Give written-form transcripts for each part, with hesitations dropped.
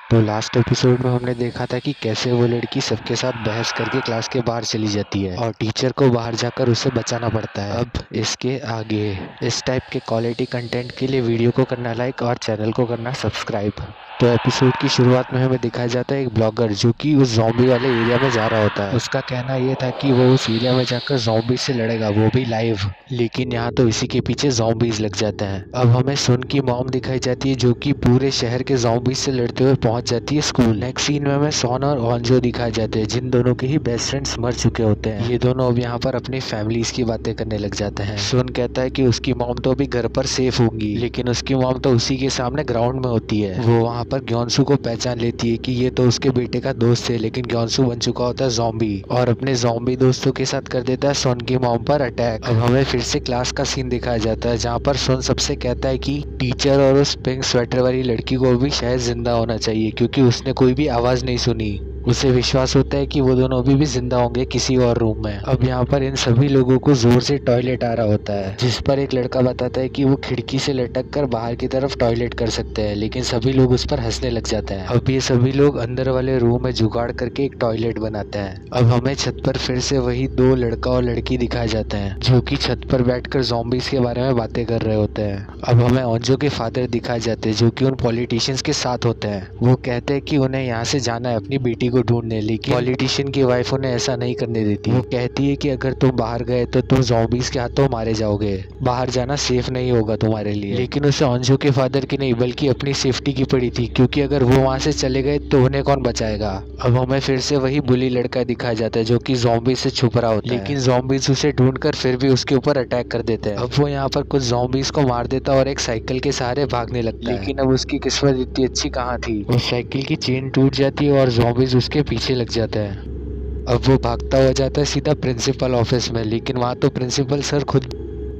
तो last episode में हमने देखा था कि कैसे वो लड़की सबके साथ बहस करके क्लास के बाहर चली जाती है और टीचर को बाहर जाकर उसे बचाना पड़ता है। अब इसके आगे इस टाइप के क्वालिटी कंटेंट के लिए वीडियो को करना लाइक और चैनल को करना सब्सक्राइब। तो एपिसोड की शुरुआत में हमें दिखाया जाता है एक ब्लॉगर जो कि उस ज़ॉम्बी वाले एरिया में जा रहा होता है। उसका कहना ये था कि वो उस एरिया में जाकर ज़ॉम्बी से लड़ेगा, वो भी लाइव। लेकिन यहाँ तो इसी के पीछे ज़ॉम्बीज लग जाते हैं। अब हमें सुन की मॉम दिखाई जाती है जो कि पूरे शहर के ज़ॉम्बीज से लड़ते हुए पहुंच जाती है स्कूल। नेक्स्ट सीन में हमें सॉन और ऑन्जो दिखाए जाते हैं जिन दोनों के ही बेस्ट फ्रेंड्स मर चुके होते हैं। ये दोनों अब यहाँ पर अपनी फैमिलीज की बातें करने लग जाते हैं। सुन कहता है कि उसकी मॉम तो अभी घर पर सेफ होंगी, लेकिन उसकी मॉम तो उसी के सामने ग्राउंड में होती है। वो वहाँ पर ग्योनसू को पहचान लेती है कि ये तो उसके बेटे का दोस्त है, लेकिन ग्योनसू बन चुका होता है ज़ॉम्बी और अपने ज़ॉम्बी दोस्तों के साथ कर देता है सोन की मॉम पर अटैक। अब हमें फिर से क्लास का सीन दिखाया जाता है जहाँ पर सोन सबसे कहता है कि टीचर और उस पिंक स्वेटर वाली लड़की को भी शायद जिंदा होना चाहिए क्योंकि उसने कोई भी आवाज नहीं सुनी। उसे विश्वास होता है कि वो दोनों अभी भी जिंदा होंगे किसी और रूम में। अब यहाँ पर इन सभी लोगों को जोर से टॉयलेट आ रहा होता है, जिस पर एक लड़का बताता है कि वो खिड़की से लटक कर बाहर की तरफ टॉयलेट कर सकते हैं, लेकिन सभी लोग उस पर हंसने लग जाते हैं। अब ये सभी लोग अंदर वाले रूम में जुगाड़ करके एक टॉयलेट बनाते हैं। अब हमें छत पर फिर से वही दो लड़का और लड़की दिखाए जाते हैं जो कि छत पर बैठकर ज़ॉम्बीज के बारे में बातें कर रहे होते हैं। अब हमें ओंजो के फादर दिखाए जाते हैं जो कि उन पॉलिटिशियंस के साथ होते हैं। वो कहते हैं कि उन्हें यहाँ से जाना है अपनी बेटी को ढूंढने, लेकिन पॉलिटिशियन की वाइफ उन्हें ऐसा नहीं करने देती। वो कहती है कि अगर तुम बाहर गए तो तुम ज़ॉम्बीज के हाथों मारे जाओगे, बाहर जाना सेफ नहीं होगा तुम्हारे लिए। लेकिन उसे ओंजो के फादर की नहीं बल्कि अपनी सेफ्टी की पड़ी थी, क्योंकि अगर वो वहाँ से चले गए तो उन्हें कौन बचाएगा। अब हमें फिर से वही बुली लड़का दिखाया जाता है जो कि ज़ॉम्बीज से छुप रहा होता है, लेकिन ज़ॉम्बीज उसे ढूंढकर फिर भी उसके ऊपर अटैक कर देते हैं। अब वो यहाँ पर कुछ ज़ॉम्बीज को मार देता है और एक साइकिल के सहारे भागने लगता है। लेकिन अब उसकी किस्मत इतनी अच्छी कहाँ थी, उस साइकिल की चेन टूट जाती है और ज़ॉम्बीज उसके पीछे लग जाता है। अब वो भागता हुआ जाता है सीधा प्रिंसिपल ऑफिस में, लेकिन वहाँ तो प्रिंसिपल सर खुद।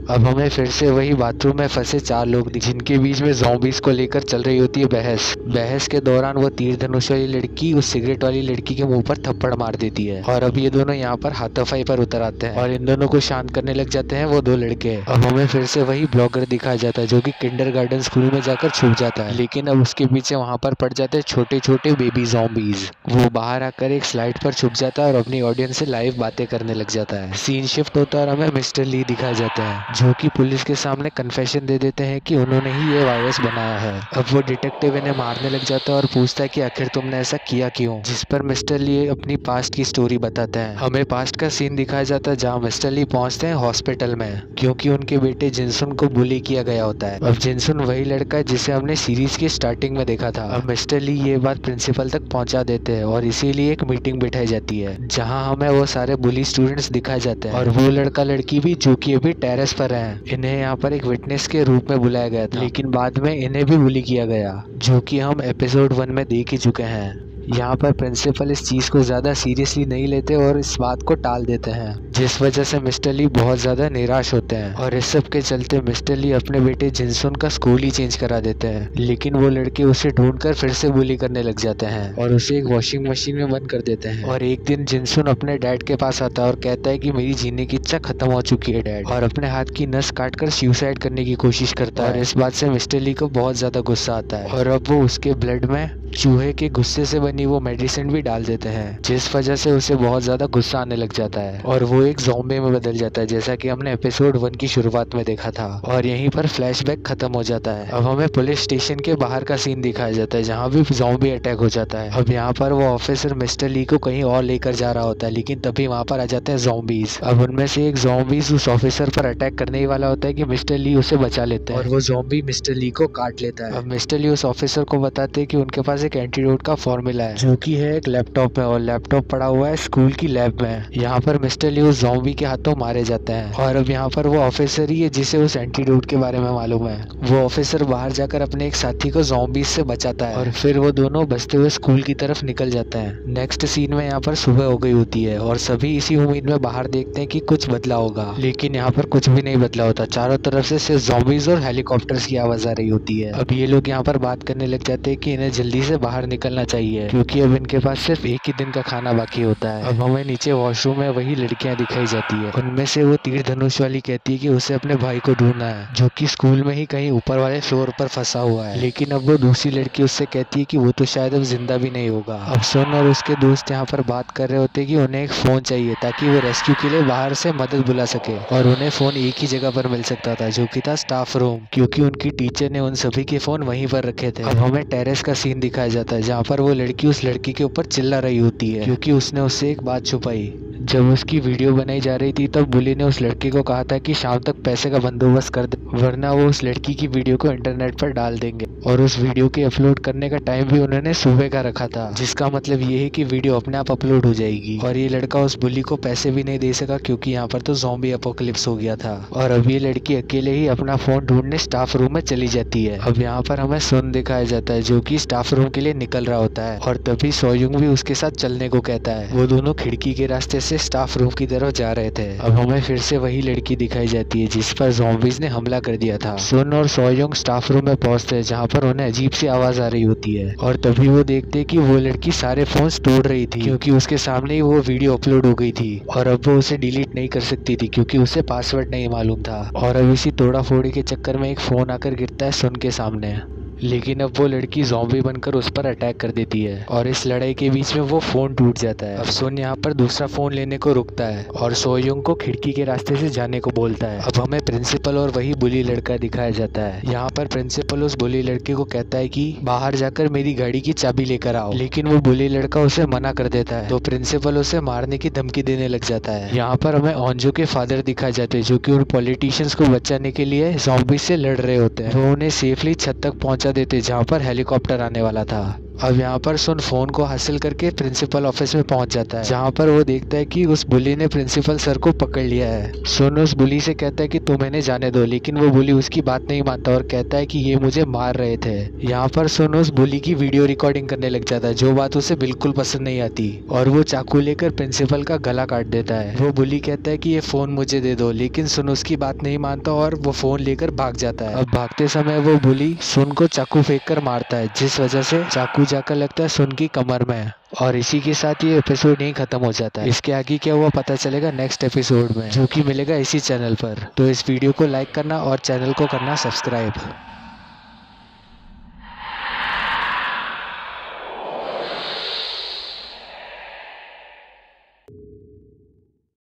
अब हमें फिर से वही बाथरूम में फंसे चार लोग जिनके बीच में ज़ॉम्बीज को लेकर चल रही होती है बहस के दौरान वो तीर धनुष वाली लड़की उस सिगरेट वाली लड़की के मुंह पर थप्पड़ मार देती है और अब ये दोनों यहाँ पर हाथापाई पर उतर आते हैं और इन दोनों को शांत करने लग जाते हैं वो दो लड़के। अब हमें फिर से वही ब्लॉगर दिखाया जाता है जो कि किंडरगार्टन स्कूल में जाकर छुप जाता है, लेकिन अब उसके पीछे वहाँ पर पड़ जाते हैं छोटे छोटे बेबी ज़ॉम्बीज। वो बाहर आकर एक स्लाइड पर छुप जाता है और अपनी ऑडियंस से लाइव बातें करने लग जाता है। सीन शिफ्ट होता है और हमें मिस्टर ली दिखाया जाता है जो कि पुलिस के सामने कन्फेशन दे देते हैं कि उन्होंने ही ये वायरस बनाया है। अब वो डिटेक्टिव इन्हें मारने लग जाता है और पूछता है कि आखिर तुमने ऐसा किया क्यों, जिस पर मिस्टर ली अपनी पास्ट की स्टोरी बताते हैं। हमें पास्ट का सीन दिखाया जाता है जहाँ मिस्टर ली पहुंचते हैं हॉस्पिटल में क्योंकि उनके बेटे जिनसुन को बुली किया गया होता है। अब जिनसुन वही लड़का है जिसे हमने सीरीज की स्टार्टिंग में देखा था। अब मिस्टर ली ये बात प्रिंसिपल तक पहुंचा देते हैं और इसीलिए एक मीटिंग बिठाई जाती है जहाँ हमें वो सारे बुली स्टूडेंट्स दिखाए जाते हैं और वो लड़का लड़की भी जो कि अभी टेरेस पर है। इन्हें यहाँ पर एक विटनेस के रूप में बुलाया गया था, लेकिन बाद में इन्हें भी बुली किया गया जो कि हम एपिसोड 1 में देख ही चुके हैं। यहाँ पर प्रिंसिपल इस चीज़ को ज़्यादा सीरियसली नहीं लेते और इस बात को टाल देते हैं, जिस वजह से मिस्टर ली बहुत ज़्यादा निराश होते हैं और इस सब के चलते मिस्टर ली अपने बेटे जिनसुन का स्कूल ही चेंज करा देते हैं। लेकिन वो लड़के उसे ढूंढकर फिर से बुली करने लग जाते हैं और उसे एक वॉशिंग मशीन में बंद कर देते हैं। और एक दिन जिनसुन अपने डैड के पास आता है और कहता है कि मेरी जीने की इच्छा खत्म हो चुकी है डैड, और अपने हाथ की नस काटकर सुसाइड करने की कोशिश करता है। और इस बात से मिस्टर ली को बहुत ज़्यादा गुस्सा आता है और अब वो उसके ब्लड में चूहे के गुस्से से बनी वो मेडिसिन भी डाल देते हैं, जिस वजह से उसे बहुत ज्यादा गुस्सा आने लग जाता है और वो एक ज़ॉम्बी में बदल जाता है जैसा कि हमने एपिसोड 1 की शुरुआत में देखा था। और यहीं पर फ्लैशबैक खत्म हो जाता है। अब हमें पुलिस स्टेशन के बाहर का सीन दिखाया जाता है जहाँ भी ज़ॉम्बी अटैक हो जाता है। अब यहाँ पर वो ऑफिसर मिस्टर ली को कहीं और लेकर जा रहा होता है, लेकिन तभी वहाँ पर आ जाते हैं ज़ॉम्बीज। अब उनमें से एक ज़ॉम्बीज उस ऑफिसर पर अटैक करने ही वाला होता है कि मिस्टर ली उसे बचा लेते हैं और वो ज़ॉम्बी मिस्टर ली को काट लेता है। अब मिस्टर ली उस ऑफिसर को बताते हैं कि उनके पास एक एंटीडोट का फॉर्मूला है जो कि है एक लैपटॉप में, और लैपटॉप पड़ा हुआ है स्कूल की लैब में। यहाँ पर मिस्टर ली उस ज़ॉम्बी के हाथों मारे जाते हैं और अब यहाँ पर वो ऑफिसर ही है जिसे उस एंटीडोट के बारे में मालूम है। वो ऑफिसर बाहर जाकर अपने एक साथी को ज़ॉम्बीज से बचाता है और फिर वो दोनों बचते हुए स्कूल की तरफ निकल जाते हैं। नेक्स्ट सीन में यहाँ पर सुबह हो गई होती है और सभी इसी उम्मीद में बाहर देखते हैं कि कुछ बदला होगा, लेकिन यहाँ पर कुछ भी नहीं बदला होता। चारों तरफ से सिर्फ ज़ॉम्बीज और हेलीकॉप्टर्स की आवाज आ रही होती है। अब ये लोग यहाँ पर बात करने लग जाते हैं कि इन्हें जल्दी से बाहर निकलना चाहिए क्योंकि अब इनके पास सिर्फ एक ही दिन का खाना बाकी होता है। अब हमें नीचे वॉशरूम में वही लड़कियां दिखाई जाती है। उनमें से वो तीर धनुष वाली कहती है कि उसे अपने भाई को ढूंढना है, जो कि स्कूल में ही कहीं ऊपर वाले फ्लोर पर फंसा हुआ है। लेकिन अब वो दूसरी लड़की उससे कहती है कि वो तो शायद अब जिंदा भी नहीं होगा। अब सुन और उसके दोस्त यहाँ पर बात कर रहे होते कि उन्हें एक फोन चाहिए ताकि वो रेस्क्यू के लिए बाहर से मदद बुला सके, और उन्हें फोन एक ही जगह पर मिल सकता था, जो कि था स्टाफ रूम, क्योंकि उनकी टीचर ने उन सभी के फोन वहीं पर रखे थे। अब हमें टेरेस का सीन दिखाया जाता है जहाँ पर वो लड़की उस लड़की के ऊपर चिल्ला रही होती है, क्योंकि उसने उससे एक बात छुपाई। जब उसकी वीडियो बनाई जा रही थी तब बुली ने उस लड़की को कहा था कि शाम तक पैसे का बंदोबस्त कर दे, वरना वो उस लड़की की वीडियो को इंटरनेट पर डाल देंगे। और उस वीडियो के अपलोड करने का टाइम भी उन्होंने सुबह का रखा था, जिसका मतलब ये है कि वीडियो अपने आप अपलोड हो जाएगी। और ये लड़का उस बुली को पैसे भी नहीं दे सका, क्योंकि यहाँ पर तो ज़ॉम्बी अपोकलिप्स हो गया था। और अब ये लड़की अकेले ही अपना फोन ढूंढने स्टाफ रूम में चली जाती है। अब यहाँ पर हमें सुन दिखाया जाता है, जो कि स्टाफ रूम के लिए निकल रहा होता है, और तभी सोयुंग भी उसके साथ चलने को कहता है। वो दोनों खिड़की के रास्ते से स्टाफ रूम की तरफ जा रहे थे। अब हमें फिर से वही लड़की दिखाई जाती है जिस पर ज़ॉम्बीज ने हमला कर दिया था। सुन और सोयोंग स्टाफ रूम में पहुंचते हैं, जहाँ पर उन्हें अजीब सी आवाज आ रही होती है, और तभी वो देखते हैं कि वो लड़की सारे फोन्स तोड़ रही थी, क्योंकि उसके सामने ही वो वीडियो अपलोड हो गई थी, और अब वो उसे डिलीट नहीं कर सकती थी क्योंकि उसे पासवर्ड नहीं मालूम था। और अब इसी तोड़ा फोड़ी के चक्कर में एक फोन आकर गिरता है सुन के सामने, लेकिन अब वो लड़की ज़ॉम्बी बनकर उस पर अटैक कर देती है, और इस लड़ाई के बीच में वो फोन टूट जाता है। अब सुन यहाँ पर दूसरा फोन लेने को रुकता है और सोयोंग को खिड़की के रास्ते से जाने को बोलता है। अब हमें प्रिंसिपल और वही बुली लड़का दिखाया जाता है। यहाँ पर प्रिंसिपल उस बुली लड़के को कहता है कि बाहर जाकर मेरी गाड़ी की चाबी लेकर आओ, लेकिन वो बुली लड़का उसे मना कर देता है, तो प्रिंसिपल उसे मारने की धमकी देने लग जाता है। यहाँ पर हमें ओंजो के फादर दिखाए जाते हैं, जो कि उन पॉलिटिशियंस को बचाने के लिए ज़ॉम्बी से लड़ रहे होते हैं। वो उन्हें सेफली छत तक पहुंचा देते जहाँ पर हेलीकॉप्टर आने वाला था। अब यहाँ पर सुन फोन को हासिल करके प्रिंसिपल ऑफिस में पहुंच जाता है, जहाँ पर वो देखता है कि उस बुली ने प्रिंसिपल सर को पकड़ लिया है। सुन उस बुली से कहता है कि तुम इन्हें जाने दो, लेकिन वो बुली उसकी बात नहीं मानता और कहता है कि ये मुझे मार रहे थे। यहाँ पर सुन उस बुली की वीडियो रिकॉर्डिंग करने लग जाता है, जो बात उसे बिल्कुल पसंद नहीं आती, और वो चाकू लेकर प्रिंसिपल का गला काट देता है। वो बुली कहता है कि ये फोन मुझे दे दो, लेकिन सुन उसकी बात नहीं मानता और वो फोन लेकर भाग जाता है। अब भागते समय वो बुली सुन को चाकू फेंक कर मारता है, जिस वजह से चाकू जाकर लगता है सुन की कमर में। और इसी के साथ ये एपिसोड यहीं खत्म हो जाता है। इसके आगे क्या हुआ पता चलेगा नेक्स्ट एपिसोड में, जो कि मिलेगा इसी चैनल पर। तो इस वीडियो को लाइक करना और चैनल को करना सब्सक्राइब।